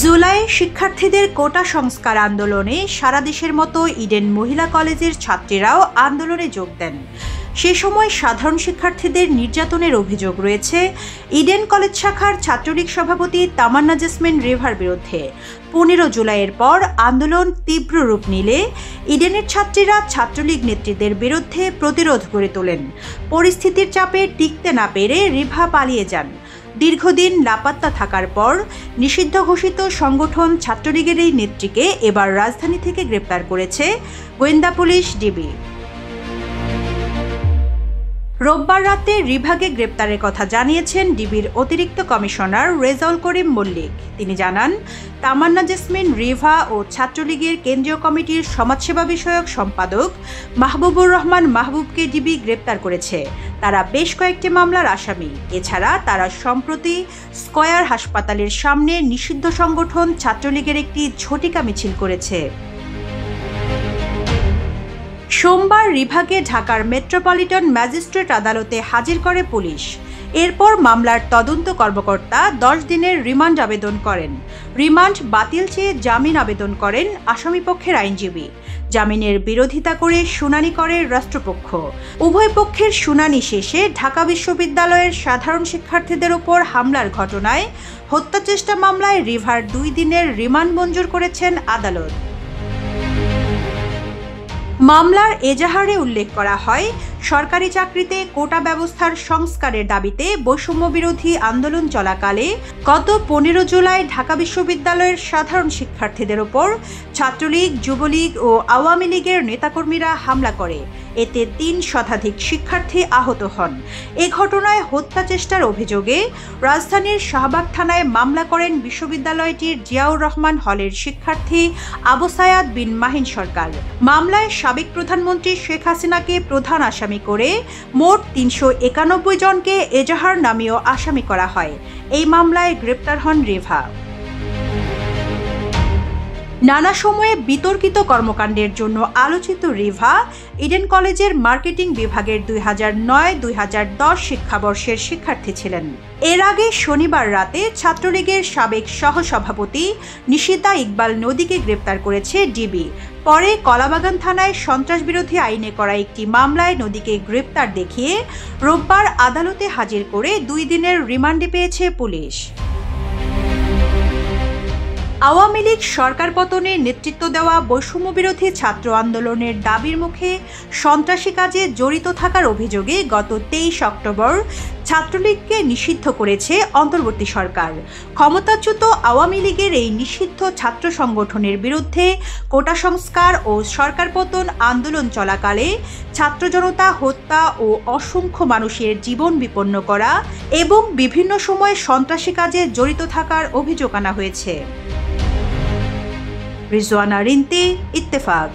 জুলাই শিক্ষার্থীদের কোটা সংস্কার আন্দোলনে সারা দেশের মতো ইডেন মহিলা কলেজের ছাত্রীরাও আন্দোলনে যোগ দেন। সে সময় সাধারণ শিক্ষার্থীদের নির্যাতনের অভিযোগ রয়েছে ইডেন কলেজ শাখার ছাত্রলীগ সভাপতি তামান্না জেসমিন রিভার বিরুদ্ধে। 15 জুলাইয়ের পর আন্দোলন তীব্র রূপ নিলে ইডেনের ছাত্রীরা ছাত্রলীগ নেত্রীদের বিরুদ্ধে প্রতিরোধ গড়ে তোলেন। পরিস্থিতির চাপে টিকতে না পেরে রিভা পালিয়ে যান। দীর্ঘদিন লাপাত্তা থাকার পর নিষিদ্ধ ঘোষিত সংগঠন ছাত্রলীগের এই নেত্রীকে এবার রাজধানী থেকে গ্রেপ্তার করেছে গোয়েন্দা পুলিশ ডিবি। রোববার রাতে রিভাকে গ্রেপ্তারের কথা জানিয়েছেন ডিবির অতিরিক্ত কমিশনার রেজাউল করিম মল্লিক। তিনি জানান, তামান্না জেসমিন রিভা ও ছাত্রলীগের কেন্দ্রীয় কমিটির সমাজসেবা বিষয়ক সম্পাদক মাহবুবুর রহমান মাহবুবকে ডিবি গ্রেপ্তার করেছে। তারা বেশ কয়েকটি মামলার আসামি। এছাড়া তারা সম্প্রতি স্কয়ার হাসপাতালের সামনে নিষিদ্ধ সংগঠন ছাত্রলীগের একটি ঝটিকা মিছিল করেছে। সোমবার রিভাকে ঢাকার মেট্রোপলিটন ম্যাজিস্ট্রেট আদালতে হাজির করে পুলিশ। এরপর মামলার তদন্ত কর্মকর্তা 10 দিনের রিমান্ড আবেদন করেন। রিমান্ড বাতিল চেয়ে জামিন আবেদন করেন আসামিপক্ষের আইনজীবী। জামিনের বিরোধিতা করে শুনানি করে রাষ্ট্রপক্ষ। উভয় পক্ষের শুনানি শেষে ঢাকা বিশ্ববিদ্যালয়ের সাধারণ শিক্ষার্থীদের উপর হামলার ঘটনায় হত্যাচেষ্টা মামলায় রিভার 2 দিনের রিমান্ড মঞ্জুর করেছেন আদালত। মামলার এজাহারে উল্লেখ করা হয়, সরকারি চাকরিতে কোটা ব্যবস্থার সংস্কারের দাবিতে বৈষম্য বিরোধী আন্দোলন চলাকালে গত 15 জুলাই ঢাকা বিশ্ববিদ্যালয়ের সাধারণ শিক্ষার্থীদের ওপর ছাত্রলীগ, যুবলীগ ও আওয়ামী লীগের নেতাকর্মীরা হামলা করে। এতে 3 শতাধিক শিক্ষার্থী আহত হন। এ ঘটনায় হত্যা চেষ্টার অভিযোগে রাজধানীর শাহবাগ থানায় মামলা করেন বিশ্ববিদ্যালয়টির জিয়াউর রহমান হলের শিক্ষার্থী আবু সায়াদ বিন মাহিন সরকার। মামলায় সাবেক প্রধানমন্ত্রী শেখ হাসিনাকে প্রধান আসামি করে মোট 391 জনকে এজাহার নামীয় আসামি করা হয়। এই মামলায় গ্রেপ্তার হন রিভা। নানা সময়ে বিতর্কিত কর্মকাণ্ডের জন্য আলোচিত রিভা ইডেন কলেজের মার্কেটিং বিভাগের 2009-2010 শিক্ষাবর্ষের শিক্ষার্থী ছিলেন। এর আগে শনিবার রাতে ছাত্রলীগের সাবেক সহসভাপতি নিশিতা ইকবাল নদীকে গ্রেপ্তার করেছে ডিবি। পরে কলাবাগান থানায় সন্ত্রাসবিরোধী আইনে করা একটি মামলায় নদীকে গ্রেপ্তার দেখিয়ে রোববার আদালতে হাজির করে 2 দিনের রিমান্ডে পেয়েছে পুলিশ। আওয়ামী লীগ সরকার পতনে নেতৃত্ব দেওয়া বৈষম্যবিরোধী ছাত্র আন্দোলনের দাবির মুখে সন্ত্রাসী কাজে জড়িত থাকার অভিযোগে গত 23 অক্টোবর ছাত্রলীগকে নিষিদ্ধ করেছে অন্তর্বর্তী সরকার। ক্ষমতাচ্যুত আওয়ামী লীগের এই নিষিদ্ধ ছাত্র সংগঠনের বিরুদ্ধে কোটা সংস্কার ও সরকার পতন আন্দোলন চলাকালে ছাত্র জনতা হত্যা ও অসংখ্য মানুষের জীবন বিপন্ন করা এবং বিভিন্ন সময় সন্ত্রাসী কাজে জড়িত থাকার অভিযোগ আনা হয়েছে। রিজওয়ানা রিন্তি, ইত্তেফাক।